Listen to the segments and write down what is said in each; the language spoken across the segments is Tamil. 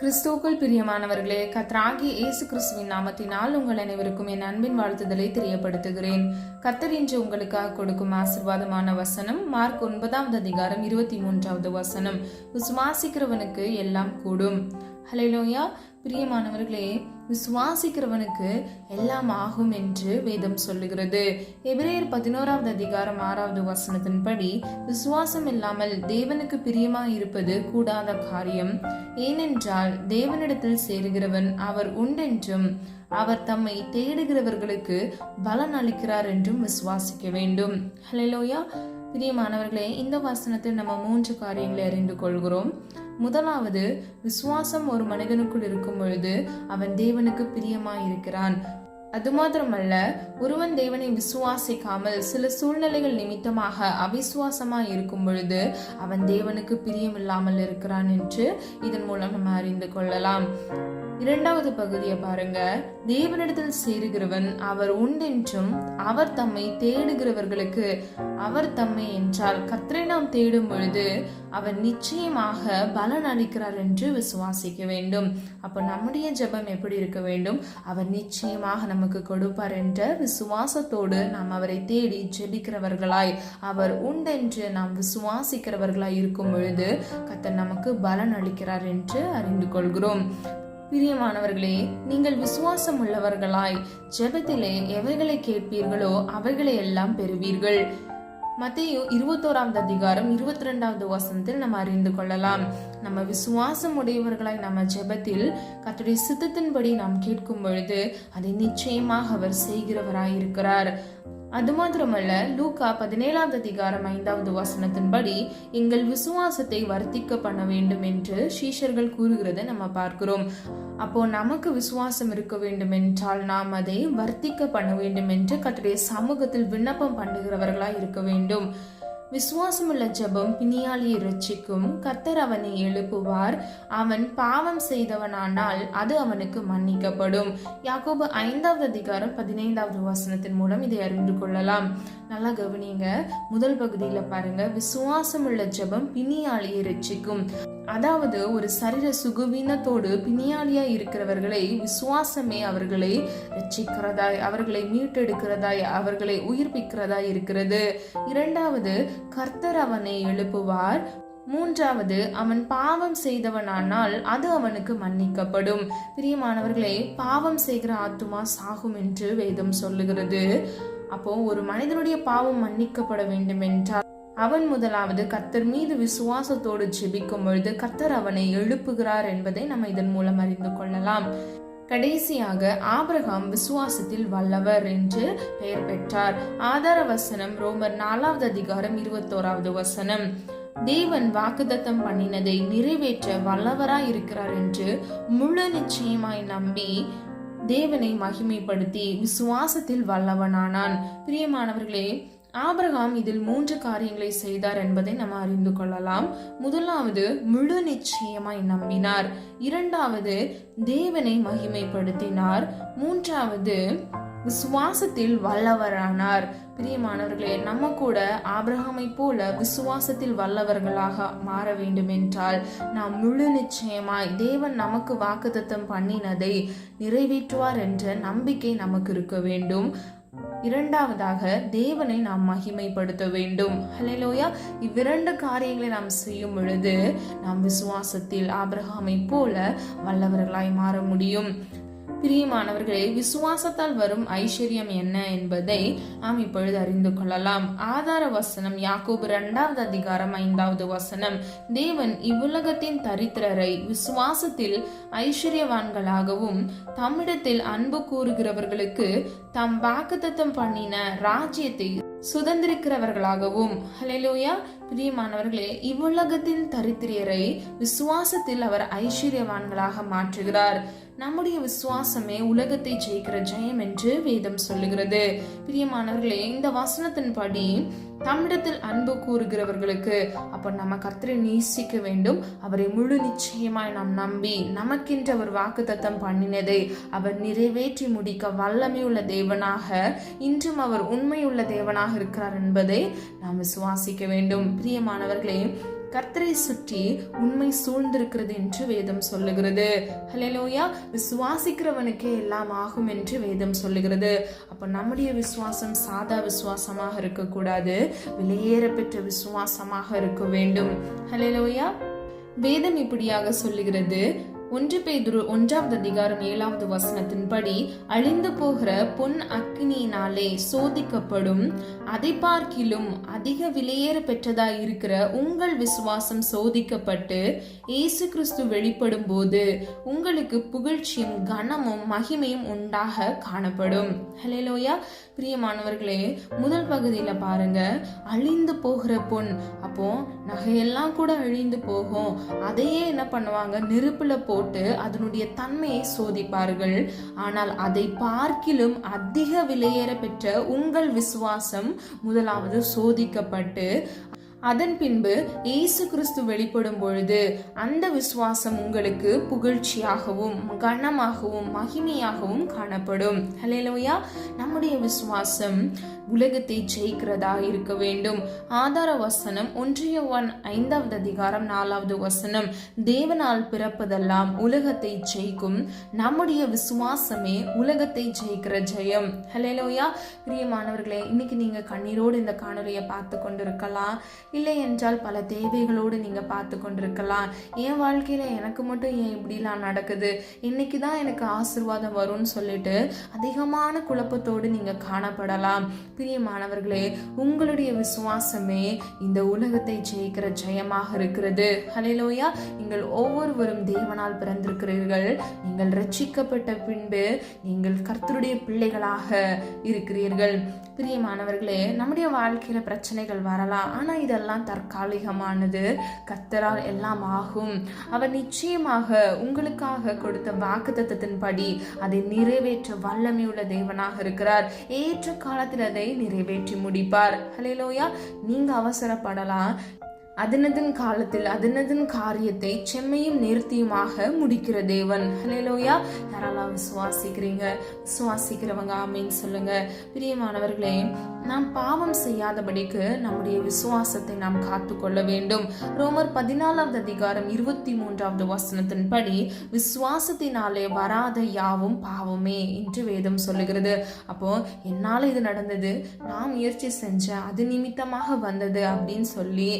கிறிஸ்துவுக்குள் பிரியமானவர்களே, கர்த்தராகிய இயேசு கிறிஸ்துவின் நாமத்தினால் உங்கள் அனைவருக்கும் என் அன்பின் வாழ்த்துதலை தெரியப்படுத்துகிறேன். கர்த்தர் இன்று உங்களுக்காக கொடுக்கும் ஆசீர்வாதமான வசனம் மார்க் 9:23 வசனம். விசுவாசிக்கிறவனுக்கு எல்லாம் கூடும். ஹல்லேலூயா. பிரியமானவர்களே, விசுவாசிக்கிறவனுக்கு எல்லாம் ஆகும் என்று வேதம் சொல்லுகிறது. எபிரேயர் 11:6 வசனத்தின்படி, விசுவாசம் இல்லாமல் தேவனுக்கு பிரியமாய் இருப்பது கூடாத காரியம். ஏனென்றால் தேவனிடத்தில் சேருகிறவன் அவர் உண்டென்றும் அவர் தம்மை தேடுகிறவர்களுக்கு பலன் அளிக்கிறார் என்றும் விசுவாசிக்க வேண்டும். ஹல்லேலூயா. பிரியமானவர்களே, இந்த வசனத்தில் நம்ம 3 காரியங்களை அறிந்து கொள்கிறோம். முதலாவது, விசுவாசம் ஒரு மனிதனுக்குள் இருக்கும் பொழுது அவன் தேவனுக்கு பிரியமாய் இருக்கிறான். அது மாத்திரமல்ல, ஒருவன் தேவனை விசுவாசிக்காமல் சில சூழ்நிலைகள் நிமித்தமாக அவிசுவாசமாய் இருக்கும் பொழுது அவன் தேவனுக்கு பிரியமில்லாமல் இருக்கிறான் என்று இதன் மூலம் நம்ம அறிந்து கொள்ளலாம். இரண்டாவது பகுதியை பாருங்க. தேவனிடத்தில் சேருகிறவன் அவர் உண்டென்றும் அவர் தம்மை தேடுகிறவர்களுக்கு, அவர் தம்மை என்றால் கர்த்தரை நாம் தேடும் பொழுது அவர் நிச்சயமாக பலன் அளிக்கிறார் என்று விசுவாசிக்க வேண்டும். அப்ப நம்முடைய ஜெபம் எப்படி இருக்க வேண்டும்? அவர் நிச்சயமாக நமக்கு கொடுப்பார் என்ற விசுவாசத்தோடு நாம் அவரை தேடி ஜெபிக்கிறவர்களாய், அவர் உண்டென்று நாம் விசுவாசிக்கிறவர்களாய் இருக்கும் பொழுது கர்த்தர் நமக்கு பலன் அளிக்கிறார் என்று அறிந்து கொள்கிறோம். பிரியமானவர்களே, நீங்கள் விசுவாசம் உள்ளவர்களாய் ஜெபத்திலே எவைகளை கேட்பீர்களோ அவைகளை எல்லாம் பெறுவீர்கள். மத்தேயு 21:22 வசனத்தில் நம்ம அறிந்து கொள்ளலாம். நம்ம விசுவாசம் உடையவர்களாய் நம்ம ஜெபத்தில் கர்த்தருடைய சித்தத்தின்படி நாம் கேட்கும் பொழுது அதை நிச்சயமாக அவர் செய்கிறவராய் இருக்கிறார். அது மாத்திரமல்ல, லூக்கா 17:5 வசனத்தின்படி எங்கள் விசுவாசத்தை வர்த்திக்க பண்ண வேண்டும் என்று சீஷர்கள் கூறுகிறதை நம்ம பார்க்கிறோம். அப்போ நமக்கு விசுவாசம் இருக்க வேண்டும் என்றால் நாம் அதை வர்த்திக்க பண்ண வேண்டும் என்று கர்த்தருடைய சமூகத்தில் விண்ணப்பம் பண்ணுகிறவர்களாய் இருக்க வேண்டும். விசுவாசமுள்ள ஜெபம் பிணியாளியை இரட்சிக்கும். கர்த்தர் அவனை எழுப்புவார். அவன் பாவம் செய்தவனானால் அது அவனுக்கு மன்னிக்கப்படும். யாக்கோபு 5:15 வசனத்தின் மூலம் இதை அறிந்து கொள்ளலாம். நல்லா கவனிங்க. முதல் பகுதியில பாருங்க, விசுவாசமுள்ள ஜெபம் பிணியாளியை இரட்சிக்கும். அதாவது ஒரு சரீர சுகவீனத்தோடு பிணியாளியா இருக்கிறவர்களை விசுவாசமே அவர்களை ரட்சிக்கிறதாய், அவர்களை மீட்டெடுக்கிறதாய், அவர்களை உயிர்ப்பிக்கிறதாய் இருக்கிறது. இரண்டாவது, கர்த்தர் அவனை எழுப்புவார். மூன்றாவது, அவன் பாவம் செய்தவனானால் அது அவனுக்கு மன்னிக்கப்படும். பிரியமானவர்களே, பாவம் செய்கிற ஆத்துமா சாகும் என்று வேதம் சொல்லுகிறது. அப்போ ஒரு மனிதனுடைய பாவம் மன்னிக்கப்பட வேண்டும் என்றால் அவன் முதலாவது கர்த்தர் மீது விசுவாசத்தோடு ஜெபிக்கும் பொழுது கர்த்தர் அவனை எழுப்புகிறார் என்பதை நம்ம இதன் மூலம் அறிந்து கொள்ளலாம். கடைசியாக, ஆபிரகாம் விசுவாசத்தில் வல்லவர் என்று பெயர் பெற்றார். ஆதார வசனம் ரோமர் 4:21 வசனம். தேவன் வாக்குத்தத்தம் பண்ணினதை நிறைவேற்ற வல்லவராய் இருக்கிறார் என்று முழு நிச்சயமாய் நம்பி தேவனை மகிமைப்படுத்தி விசுவாசத்தில் வல்லவனானான். பிரியமானவர்களே, ஆபிரகாம் இதில் 3 காரியங்களை செய்தார் என்பதை நம்ம அறிந்து கொள்ளலாம். முதலாவது, முழு நிச்சயமாய் நம்பினார். இரண்டாவது, தேவனை மகிமைப்படுத்தினார். மூன்றாவது, விசுவாசத்தில் வல்லவரானார். பிரியமானவர்களே, நம்ம கூட ஆபிரகாமை போல விசுவாசத்தில் வல்லவர்களாக மாற வேண்டும் என்றால் நாம் முழு நிச்சயமாய் தேவன் நமக்கு வாக்குத்தத்தம் பண்ணினதை நிறைவேற்றுவார் என்ற நம்பிக்கை நமக்கு இருக்க வேண்டும். இரண்டாவதாக, தேவனை நாம் மகிமைப்படுத்த வேண்டும். ஹல்லேலூயா. இவ்விரண்டு காரியங்களை நாம் செய்யும் பொழுது நாம் விசுவாசத்தில் ஆபிரகாமை போல வல்லவர்களாய் மாற முடியும். பிரியமானவர்களே, விசுவாசத்தால் வரும் ஐஸ்வர்யம் என்ன என்பதை நாம் இப்பொழுது அறிந்து கொள்ளலாம். ஆதார வசனம் யாக்கோபு 2:5 வசனம். தேவன் இவ்வுலகத்தின் தரித்திரரை விசுவாசத்தில் ஐஸ்வர்யவான்களாகவும் தம்மிடத்தில் அன்பு கூறுகிறவர்களுக்கு தாம் வாக்குத்தத்தம் பண்ணின ராஜ்யத்தை சுதந்திரிக்கிறவர்களாகவும். ஹல்லேலூயா. பிரியமானவர்களே, இவ்வுலகத்தின் தரித்திரரை விசுவாசத்தில் அவர் ஐஸ்வர்யவான்களாக மாற்றுகிறார். நம்முடைய விசுவாசமே உலகத்தை ஜெயிக்கிற ஜெயம் என்று வேதம் சொல்லுகிறது. பிரியமானவர்களே, இந்த வசனத்தின்படி தம்மிடத்தில் அன்பு கூறுகிறவர்களுக்கு, அப்ப நம்ம கர்த்தரை நேசிக்க வேண்டும். அவரை முழு நிச்சயமாய் நாம் நம்பி நமக்கென்று அவர் வாக்குத்தத்தம் பண்ணினதை அவர் நிறைவேற்றி முடிக்க வல்லமையுள்ள தேவனாக, இன்றும் அவர் உண்மையுள்ள தேவனாக இருக்கிறார் என்பதை நாம் விசுவாசிக்க வேண்டும். பிரியமானவர்களே, கர்த்தரை சுற்றி உண்மை சூழ்ந்திருக்கிறது என்று வேதம் சொல்லுகிறது. ஹல்லேலூயா. விசுவாசிக்கிறவனுக்கே எல்லாம் ஆகும் என்று வேதம் சொல்லுகிறது. அப்ப நம்முடைய விசுவாசம் சாதா விசுவாசமாக இருக்கக்கூடாது, விலையேற பெற்ற விசுவாசமாக இருக்க வேண்டும். ஹல்லேலூயா. வேதம் இப்படியாக சொல்லுகிறது. 1 பேதுரு 1 அதிகாரம் 7 வசனத்தின்படி, அழிந்து போகிற பொன் அக்கினியினாலே சோதிக்கப்படும் அதை பார்க்கிலும் அதிக விலையேற பெற்றதாய் இருக்கிற உங்கள் விசுவாசம் சோதிக்கப்பட்டு இயேசு கிறிஸ்து வெளிப்படும் போது உங்களுக்கு புகழ்ச்சியும் கனமும் மகிமையும் உண்டாக காணப்படும். ஹல்லேலூயா. பிரியமானவர்களே, முதல் பகுதியில பாருங்க, அழிந்து போகிற பொன். அப்போ நகையெல்லாம் கூட அழிந்து போகும், அதையே என்ன பண்ணுவாங்க, நெருப்புல போட்டு அதனுடைய தன்மையை சோதிப்பார்கள். ஆனால் அதை பார்க்கிலும் அதிக விலையேற பெற்ற உங்கள் விசுவாசம் முதலாவது சோதிக்கப்பட்டு அதன் பின்பு இயேசு கிறிஸ்து வெளிப்படும் பொழுது அந்த விசுவாசம் உங்களுக்கு புகழ்ச்சியாகவும் கனமாகவும் மகிமையாகவும் காணப்படும். ஹல்லேலூயா. நம்முடைய விசுவாசம் உலகத்தை ஜெயிக்கிறதா இருக்க வேண்டும். ஆதார வசனம் 1 யோவான் 5 அதிகாரம் 4 வசனம், தேவனால் பிறப்பதெல்லாம் உலகத்தை ஜெயிக்கும், நம்முடைய விசுவாசமே உலகத்தை ஜெயிக்கிற ஜெயம். ஹல்லேலூயா. பிரியமானவர்களே, இன்னைக்கு நீங்க கண்ணீரோடு இந்த காணொலியை பார்த்து கொண்டிருக்கலாம், இல்லை என்றால் பல தேவைகளோடு நீங்க பார்த்து கொண்டிருக்கலாம். என் வாழ்க்கையில எனக்கு மட்டும் ஏன் இப்படிலாம் நடக்குது, இன்னைக்குதான் எனக்கு ஆசீர்வாதம் வரும்னு சொல்லிட்டு அதிகமான குழப்பத்தோடு நீங்க காணப்படலாம். பிரியமானவர்களே, உங்களுடைய விசுவாசமே இந்த உலகத்தை ஜெயிக்கிற ஜெயமாக இருக்கிறது. ஹல்லேலூயா. நீங்கள் ஒவ்வொருவரும் தேவனால் பிறந்திருக்கிறீர்கள். நீங்கள் ரட்சிக்கப்பட்ட பின்பு நீங்கள் கர்த்தருடைய பிள்ளைகளாக இருக்கிறீர்கள். பிரியமானவர்களே, நம்முடைய வாழ்க்கையில பிரச்சனைகள் வரலாம், ஆனா இதெல்லாம் தற்காலிகமானது. கர்த்தரால் எல்லாம் ஆகும். அவர் நிச்சயமாக உங்களுக்காக கொடுத்த வாக்குத்தத்தத்தின்படி அதை நிறைவேற்ற வல்லமையுள்ள தேவனாக இருக்கிறார். ஏற்ற காலத்தில் அதை நிறைவேற்றி முடிப்பார். ஹல்லேலூயா. நீங்க அவசரப்படலாம், அதனதன் காலத்தில் அதனதன் காரியத்தை செம்மையும் நேர்த்தியுமாக முடிக்கிற தேவன். ஹல்லேலூயா. யாரெல்லாம் விசுவாசிக்கிறீங்க? விசுவாசிக்கிறவங்க ஆமென் சொல்லுங்க. பிரியமானவர்களே, நாம் பாவம் செய்யாதபடிக்கு நம்முடைய விசுவாசத்தை நாம் காத்துக்கொள்ள வேண்டும். ரோமர் 14 அதிகாரம் 23 வசனத்தின்படி, விசுவாசத்தினாலே வராத யாவும் பாவமே என்று வேதம் சொல்லுகிறது. அப்போ என்னால இது நடந்தது, நான் முயற்சி செஞ்சேன், அது நிமித்தமாக வந்தது அப்படின்னு சொல்லி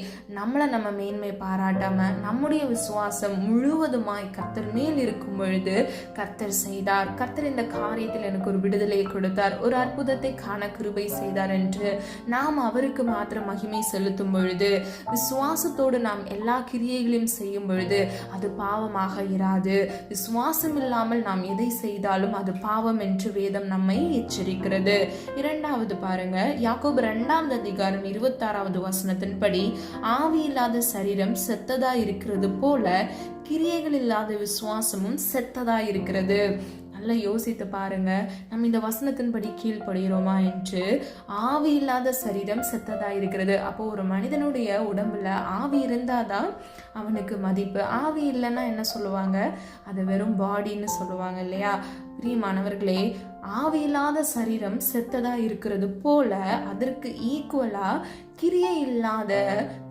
நம்மளை நம்ம மேன்மை பாராட்டாம நம்முடைய விசுவாசம் முழுவதுமாய் கர்த்தர் மேல் இருக்கும் பொழுது கர்த்தர் செய்தார், கர்த்தர் இந்த காரியத்தில் எனக்கு ஒரு விடுதலை கொடுத்தார், ஒரு அற்புதத்தை காண கிருபை செய்தார் என்று நாம் அவருக்கு மாத்திரம் மகிமை செலுத்தும் பொழுது, விசுவாசத்தோடு நாம் எல்லா கிரியைகளையும் செய்யும் பொழுது அது பாவமாக இராது. விசுவாசம் இல்லாமல் நாம் எதை செய்தாலும் அது பாவம் என்று வேதம் நம்மை எச்சரிக்கிறது. இரண்டாவது பாருங்க, யாக்கோபு 2 அதிகாரம் 26 வசனத்தின்படி, ஆவி இல்லாத சரீரம் செத்ததா இருக்கிறது போல கிரியைகள் இல்லாத விசுவாசமும் செத்ததா இருக்கிறது. நல்லா யோசித்து பாருங்க, நம்ம இந்த வசனத்தின்படி கீழ்ப்படுகிறோமா என்று. ஆவி இல்லாத சரீரம் செத்ததா இருக்கிறது. அப்போ ஒரு மனிதனுடைய உடம்புல ஆவி இருந்தாதான் அவனுக்கு மதிப்பு. ஆவி இல்லைன்னா என்ன சொல்லுவாங்க, அது வெறும் பாடின்னு சொல்லுவாங்க இல்லையா? பிரியமானவர்களே, ஆவி இல்லாத சரீரம் செத்ததா இருக்கிறது போல அதற்கு ஈக்குவலா கிரியை இல்லாத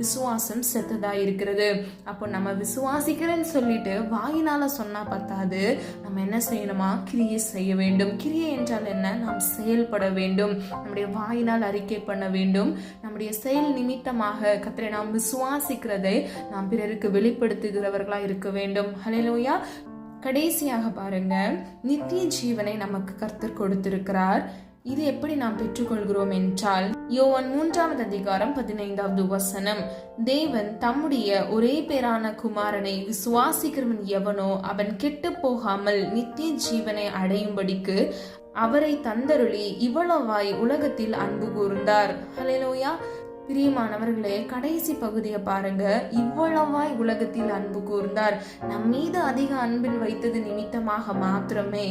விசுவாசம் செத்ததா இருக்கிறது. அப்போ நம்ம விசுவாசிக்கிறேன்னு சொல்லிட்டு வாயினால சொன்னா பத்தாது, நம்ம என்ன செய்யணுமா, கிரியை செய்ய வேண்டும். கிரியை என்றால் என்ன? நாம் செயல்பட வேண்டும். நம்முடைய வாயினால் அறிக்கை பண்ண வேண்டும். நம்முடைய செயல் நிமித்தமாக கர்த்தரை நாம் விசுவாசிக்கிறதை நாம் பிறருக்கு வெளிப்படுத்துகிறவர்களா இருக்க வேண்டும். ஹல்லேலூயா. கடைசியாக பாருங்க, நித்திய ஜீவனை நமக்கு கர்த்தர் கொடுத்திருக்கிறார். இது எப்படி நாம் பெற்றுக்கொள்கிறோம் என்றால், யோவான் 3 அதிகாரம் 15 வசனம், தேவன் தம்முடைய ஒரே பேரான குமாரனை விசுவாசிக்கிறவன் எவனோ அவன் கெட்டு போகாமல் நித்திய ஜீவனை அடையும்படிக்கு அவரை தந்தருளி இவ்வளவாய் உலகத்தில் அன்பு கூர்ந்தார். ஹல்லேலூயா. பிரியமானவர்களே, கடைசி பகுதியை பாருங்க, இவ்வளவாய் உலகத்தில் அன்பு கூர்ந்தார். நம் மீது அதிக அன்பின் வைத்தது நிமித்தமாக மாத்திரமே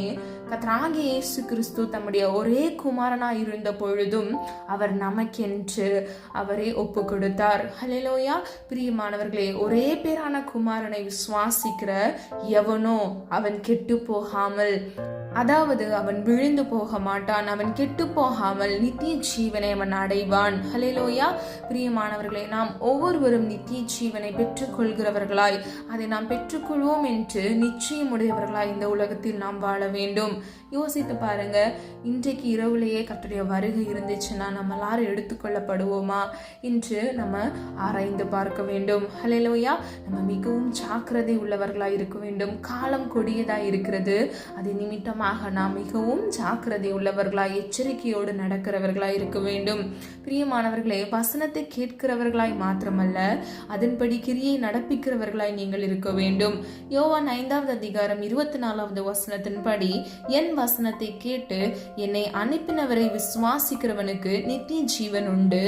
கர்த்தராகிய இயேசு கிறிஸ்து தம்முடைய ஒரே குமாரனாய் இருந்த பொழுதும் அவர் நமக்கென்று அவரை ஒப்பு கொடுத்தார். ஹல்லேலூயா. பிரியமானவர்களே, ஒரே பேரான குமாரனை விசுவாசிக்கிற எவனோ அவன் கெட்டு போகாமல் அதாவது அவன் விழுந்து போக மாட்டான், அவன் கெட்டு போகாமல் நித்திய ஜீவனை அவன் அடைவான். ஹல்லேலூயா. பிரியமானவர்களே, நாம் ஒவ்வொருவரும் நித்திய ஜீவனை பெற்றுக்கொள்கிறவர்களாய், அதை நாம் பெற்றுக்கொள்வோம் என்று நிச்சயமுடையவர்களாய் இந்த உலகத்தில் நாம் வாழ வேண்டும். யோசித்து பாருங்க, இன்றைக்கு இரவுலேயே கர்த்தருடைய வருகை இருந்துச்சுன்னா நம்ம எல்லாரும் எடுத்துக்கொள்ளப்படுவோமா என்று நம்ம ஆராய்ந்து பார்க்க வேண்டும். ஹல்லேலூயா. நம்ம மிகவும் ஜாக்கிரதை உள்ளவர்களாய் இருக்க வேண்டும். காலம் கொடியதாய் இருக்கிறது, அதை நிமித்தமாக நாம் மிகவும் ஜாக்கிரதை உள்ளவர்களாய், எச்சரிக்கையோடு நடக்கிறவர்களாய் இருக்க வேண்டும். பிரியமானவர்களே, வசனத்தை கேட்கிறவர்களாய் மாத்திரமல்ல, அதன்படி கிரியை நடப்பிக்கிறவர்களாய் நீங்கள் இருக்க வேண்டும். யோவான் 5வது அதிகாரம் 24வது வசனத்தின்படி, என் வசனத்தை கேட்டு என்னை அனுப்பினவரை விசுவாசிக்கிறவனுக்கு நித்திய ஜீவன் உண்டு,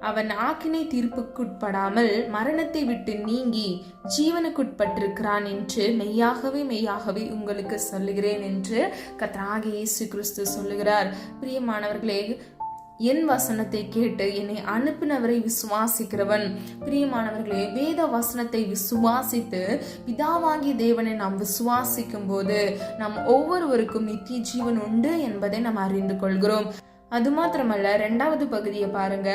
அவன் ஆக்கினை தீர்ப்புக்குட்படாமல் மரணத்தை விட்டு நீங்கி ஜீவனுக்குட்பட்டிருக்கிறான் என்று மெய்யாகவே மெய்யாகவே உங்களுக்கு சொல்லுகிறேன் என்று கர்த்தராகிய இயேசு கிறிஸ்து சொல்லுகிறார். பிரியமானவர்களே, என் வசனத்தை கேட்டு என்னை அனுப்பினவரை விசுவாசிக்கிறவன். பிரியமானவர்களே, வேத வசனத்தை விசுவாசித்து பிதாவாகிய தேவனை நாம் விசுவாசிக்கும் போது நம் ஒவ்வொருவருக்கும் நித்திய ஜீவன் உண்டு என்பதை நாம் அறிந்து கொள்கிறோம். அது மாத்திரமல்ல, 2வது பகுதியை பாருங்க,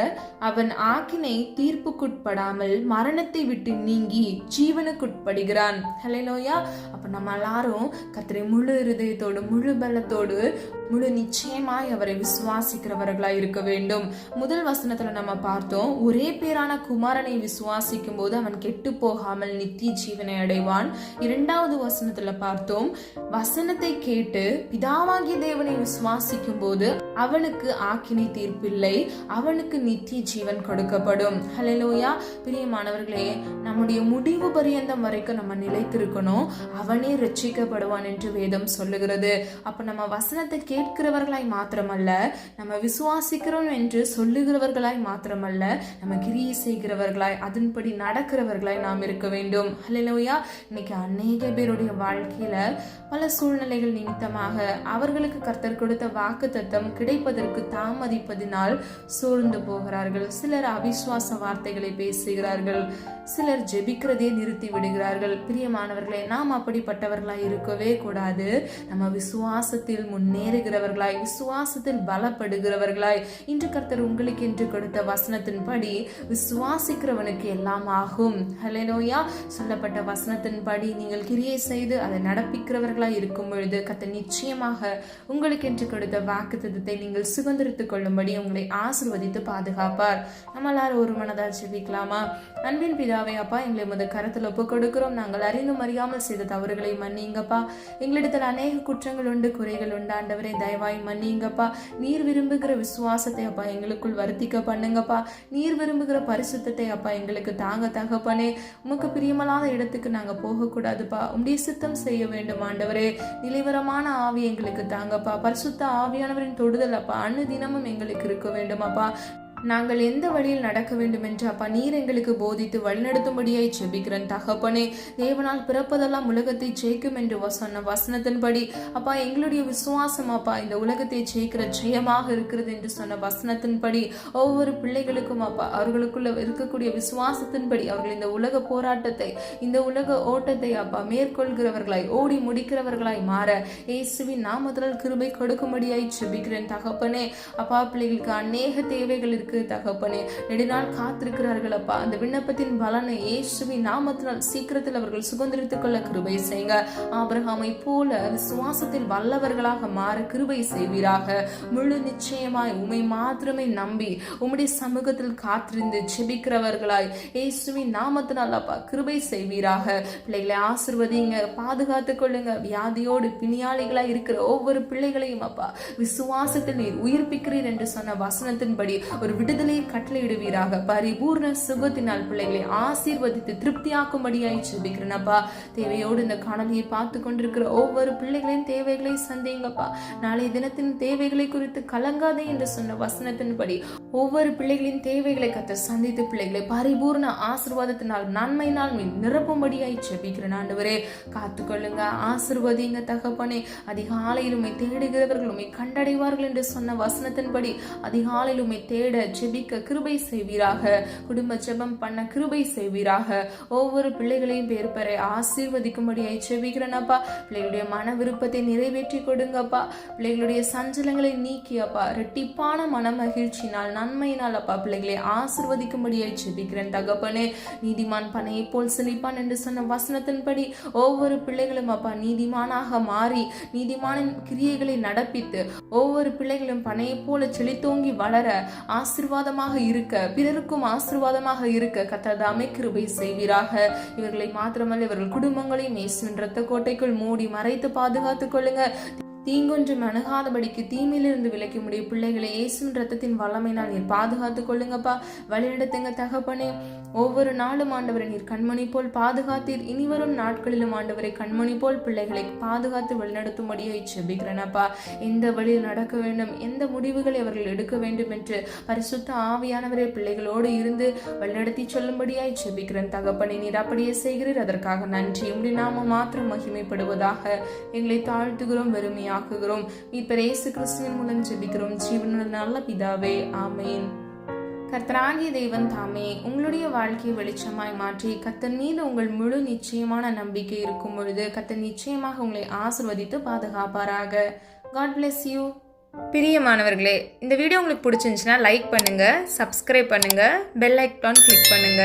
அவன் ஆக்கினை தீர்ப்புக்குட்படாமல் மரணத்தை விட்டு நீங்கி ஜீவனுக்குட்படுகிறான். ஹல்லேலூயா. அப்ப நம்ம எல்லாரும் கர்த்தரை முழு இருதயத்தோடு, முழு பலத்தோடு, முழு நிச்சயமாய் அவரை விசுவாசிக்கிறவர்களாய் இருக்க வேண்டும். முதல் வசனத்துல நம்ம பார்த்தோம், ஒரே பேரான குமாரனை விசுவாசிக்கும் போது அவன் கெட்டு போகாமல் நித்திய ஜீவனை அடைவான். 2வது வசனத்துல பார்த்தோம், வசனத்தை கேட்டு பிதாவாகிய தேவனை விசுவாசிக்கும் போது அவனுக்கு ஆக்கினை தீர்ப்பில்லை, அவனுக்கு நித்திய ஜீவன் கொடுக்கப்படும். ஹல்லேலூயா. பிரியமானவர்களே, நம்முடைய முடிவு பரியந்தம் வரைக்கும் நம்ம நிலைத்திருக்கணும், அவனே ரட்சிக்கப்படுவான் என்று வேதம் சொல்லுகிறது. அப்ப நம்ம வசனத்தை கேட்கிறவர்களாய் மாத்திரமல்ல, நம்ம விசுவாசிக்கிறோம் என்று சொல்லுகிறவர்களாய் மாத்திரமல்ல, நம்ம கிரியை செய்கிறவர்களாய், அதன்படி நடக்கிறவர்களாய் நாம் இருக்க வேண்டும். ஹல்லேலூயா. இன்னைக்கு அநேக பேருடைய வாழ்க்கையில பல சூழ்நிலைகள் நிமித்தமாக அவர்களுக்கு கர்த்தர் கொடுத்த வாக்குத்தத்தம் கிடைப்பதற்கு தாமதிப்பதினால் சோர்ந்து போகிறார்கள். சிலர் அவிசுவாச வார்த்தைகளை பேசுகிறார்கள், சிலர் ஜெபிக்கிறதே நிறுத்தி விடுகிறார்கள். பிரியமானவர்களே, நாம் அப்படிப்பட்டவர்களாய் இருக்கவே கூடாது. நம்ம விசுவாசத்தில் முன்னேறுகிறவர்களாய், விசுவாசத்தில் பலப்படுகிறவர்களாய், இன்று கர்த்தர் உங்களுக்கு என்று கொடுத்த வசனத்தின்படி விசுவாசிக்கிறவனுக்கு எல்லாம் ஆகும். ஹல்லேலூயா. சொல்லப்பட்ட வசனத்தின்படி நீங்கள் கிரியை செய்து அதை நடப்பிக்கிறவர்களாய் இருக்கும் பொழுது கர்த்தர் நிச்சயமாக உங்களுக்கு என்று கொடுத்த வாக்குத்தத்தத்தை நீங்கள் சுதந்திரித்துக் கொள்ளும்படி உங்களை ஆசீர்வதித்து பாதுகாப்பார். நம்ம எல்லாரும் ஒரு மனதா ஜெபிக்கலாமா? அன்பின் பிதாவே, அப்பா, எங்களை உமது கரத்தில் ஒப்பு கொடுக்கிறோம். நாங்கள் அறிந்தும் அறியாமல் செய்த தவறுகளை மன்னிங்கப்பா. எங்களிடத்தில் அநேக குற்றங்கள் உண்டு, குறைகள் உண்டு. ஆண்டவரே, தயவாய் மன்னிங்கப்பா. நீர் விரும்புகிற விசுவாசத்தை அப்பா எங்களுக்குள் வருத்திக்க பண்ணுங்கப்பா. நீர் விரும்புகிற பரிசுத்தத்தை அப்பா எங்களுக்கு தாங்க தகப்பனே. உமக்கு பிரியமல்லாத இடத்துக்கு நாங்க போகக்கூடாதுப்பா. உம்முடைய சித்தம் செய்ய வேண்டும் ஆண்டவரே. நிலைவரமான ஆவி எங்களுக்கு தாங்கப்பா. பரிசுத்த ஆவியானவரின் தொடுதல் அப்பா அனுதினமும் எங்களுக்கு இருக்க வேண்டும் அப்பா. நாங்கள் எந்த வழியில் நடக்க வேண்டும் என்று அப்பா நீர் எங்களுக்கு போதித்து வழிநடத்தும்படியாய் ஜெபிக்கிறேன் தகப்பனே. தேவனால் பிறப்பதெல்லாம் உலகத்தை ஜெயிக்கும் என்று சொன்ன வசனத்தின்படி அப்பா எங்களுடைய விசுவாசம் அப்பா இந்த உலகத்தை ஜெயிக்கிற ஜெயமாக இருக்கிறது என்று சொன்ன வசனத்தின்படி ஒவ்வொரு பிள்ளைகளுக்கும் அப்பா அவர்களுக்குள்ள இருக்கக்கூடிய விசுவாசத்தின்படி அவர்கள் இந்த உலக போராட்டத்தை, இந்த உலக ஓட்டத்தை அப்பா மேற்கொள்கிறவர்களாய், ஓடி முடிக்கிறவர்களாய் மாற இயேசுவின் நாமத்தில் கிருபை கொடுக்கும்படியாய் ஜெபிக்கிறேன் தகப்பனே. அப்பா, பிள்ளைகளுக்கு அநேக தேவைகள் இருக்கு தகப்பனே. நெடுநாள் காத்திருக்கிறார்கள் அப்பா. அந்த விண்ணப்பத்தின் பலனை இயேசுவின் நாமத்தினால் சீக்கிரத்தில் அவர்கள் சுதந்திரித்துக் கொள்ள கிருபை செய்யுங்க. ஆபிரகாமை போல விசுவாசத்தில் வல்லவர்களாக மாற கிருபை செய்வீராக. முழு நிச்சயமாய் உம்மை மாத்திரமே நம்பி உம்முடைய சமூகத்தில் காத்திருந்து ஜெபிக்கிறவர்களாய் இயேசுவின் நாமத்தினால் அப்பா கிருபை செய்வீராக. பிள்ளைகளை ஆசீர்வதிங்க, பாதுகாத்துக் கொள்ளுங்க. வியாதியோடு பிணியாளிகளாய் இருக்கிற ஒவ்வொரு பிள்ளைகளையும் அப்பா விசுவாசத்தில் நீர் உயிர்ப்பிக்கிறீர் என்று சொன்ன வசனத்தின்படி ஒரு விடுதலையை கட்டளையிடுவீராக. பரிபூர்ண சுகத்தினால் பிள்ளைகளை ஆசீர்வதித்து திருப்தியாக்கும்படியாய் ஜெபிக்கிறேன் அப்பா. தேவையோடு இந்த காணொலியை பார்த்து கொண்டிருக்கிற ஒவ்வொரு பிள்ளைகளின் தேவைகளை சந்தேங்கப்பா. நாளைய தினத்தின் தேவைகளை குறித்து கலங்காதே என்று சொன்ன வசனத்தின்படி ஒவ்வொரு பிள்ளைகளின் தேவைகளை கர்த்தர் சந்தித்து பிள்ளைகளை பரிபூர்ண ஆசீர்வாதத்தினால் நன்மையினால் நிரப்பும்படியாய் ஜெபிக்கிறேன் ஆண்டவரே. காத்துக்கொள்ளுங்க, ஆசீர்வதிங்க தகப்பனே. அதிகாலையில் உம்மை தேடுகிறவர்கள் உம்மை கண்டடைவார்கள் என்று சொன்ன வசனத்தின்படி அதிகாலையில் உம்மை தேட ஜெபிக்க கிருபை செய்வீராக. குடும்ப ஜெபம் பண்ண கிருபை செய்வீராக. ஒவ்வொரு பிள்ளைகளையும் பேர் பெற ஆசீர்வதிக்கும்படியாய் ஜெபிக்கிறேனப்பா. பிள்ளைகளுடைய மன விருப்பத்தை நிறைவேற்றி கொடுங்கப்பா. பிள்ளைகளுடைய சஞ்சலங்களை நீக்கியப்பா இரட்டிப்பான மன மகிழ்ச்சினால் நன்மையினால் அப்பா பிள்ளைகளை ஆசீர்வதிக்கும்படியாய் ஜெபிக்கிறேன் தகப்பனே. நீதிமான் பனையை போல் செழிப்பான் என்று சொன்ன வசனத்தின்படி ஒவ்வொரு பிள்ளைகளும் அப்பா நீதிமானாக மாறி நீதிமானின் கிரியைகளை நடப்பித்து ஒவ்வொரு பிள்ளைகளும் பனையை போல செழித்தோங்கி வளர ஆசீர்வாதமாக இருக்க பிறருக்கும் ஆசீர்வாதமாக இருக்க கர்த்தர் கிருபை செய்வீராக. இவர்களை மாத்திரமல்ல இவர்கள் குடும்பங்களையும் இயேசுவின் இரத்த கோட்டைக்குள் மூடி மறைத்து பாதுகாத்துக் கொள்ளுங்க. தீங்கொன்றும் அணுகாதபடிக்கு தீமையிலிருந்து விலக்கி முடிய பிள்ளைகளை இயேசுவின் ரத்தத்தின் வல்லமையினால் நீர் பாதுகாத்துக் கொள்ளுங்கப்பா. வழிநடத்துங்க தகப்பனே. ஒவ்வொரு நாளும் ஆண்டவரை நீர் கண்மணி போல் பாதுகாத்தீர். இனிவரும் நாட்களிலும் ஆண்டவரை கண்மணி போல் பிள்ளைகளை பாதுகாத்து வழிநடத்தும்படியாய் ஜெபிக்கிறேனப்பா. எந்த வழியில் நடக்க வேண்டும், எந்த முடிவுகளை அவர்கள் எடுக்க வேண்டும் என்று பரிசுத்த ஆவியானவரே பிள்ளைகளோடு இருந்து வழிநடத்தி சொல்லும்படியாய் ஜெபிக்கிறேன் தகப்பனே. நீர் அப்படியே செய்கிறீர், அதற்காக நன்றி. உம்முடைய நாம மாத்திரம் மகிமைப்படுவதாக. எங்களை தாழ்த்துகிறோம், வெறுமையாக்குகிறோம். மீட்பர் இயேசு கிறிஸ்துவின் மூலம் ஜெபிக்கிறோம் ஜீவனுள்ள நல்ல பிதாவே, ஆமேன். கர்த்தராகிய தேவன் தாமே உங்களுடைய வாழ்க்கையை வெளிச்சமாய் மாற்றி கர்த்தர் மீது உங்கள் முழு நிச்சயமான நம்பிக்கை இருக்கும் பொழுது கர்த்தர் நிச்சயமாக உங்களை ஆசீர்வதித்து பாதுகாப்பாராக. God bless you. பிரியமானவர்களே, இந்த வீடியோ உங்களுக்கு பிடிச்சிருந்துச்சுன்னா லைக் பண்ணுங்க, சப்ஸ்கிரைப் பண்ணுங்க, பெல் ஐக்கான் கிளிக் பண்ணுங்க.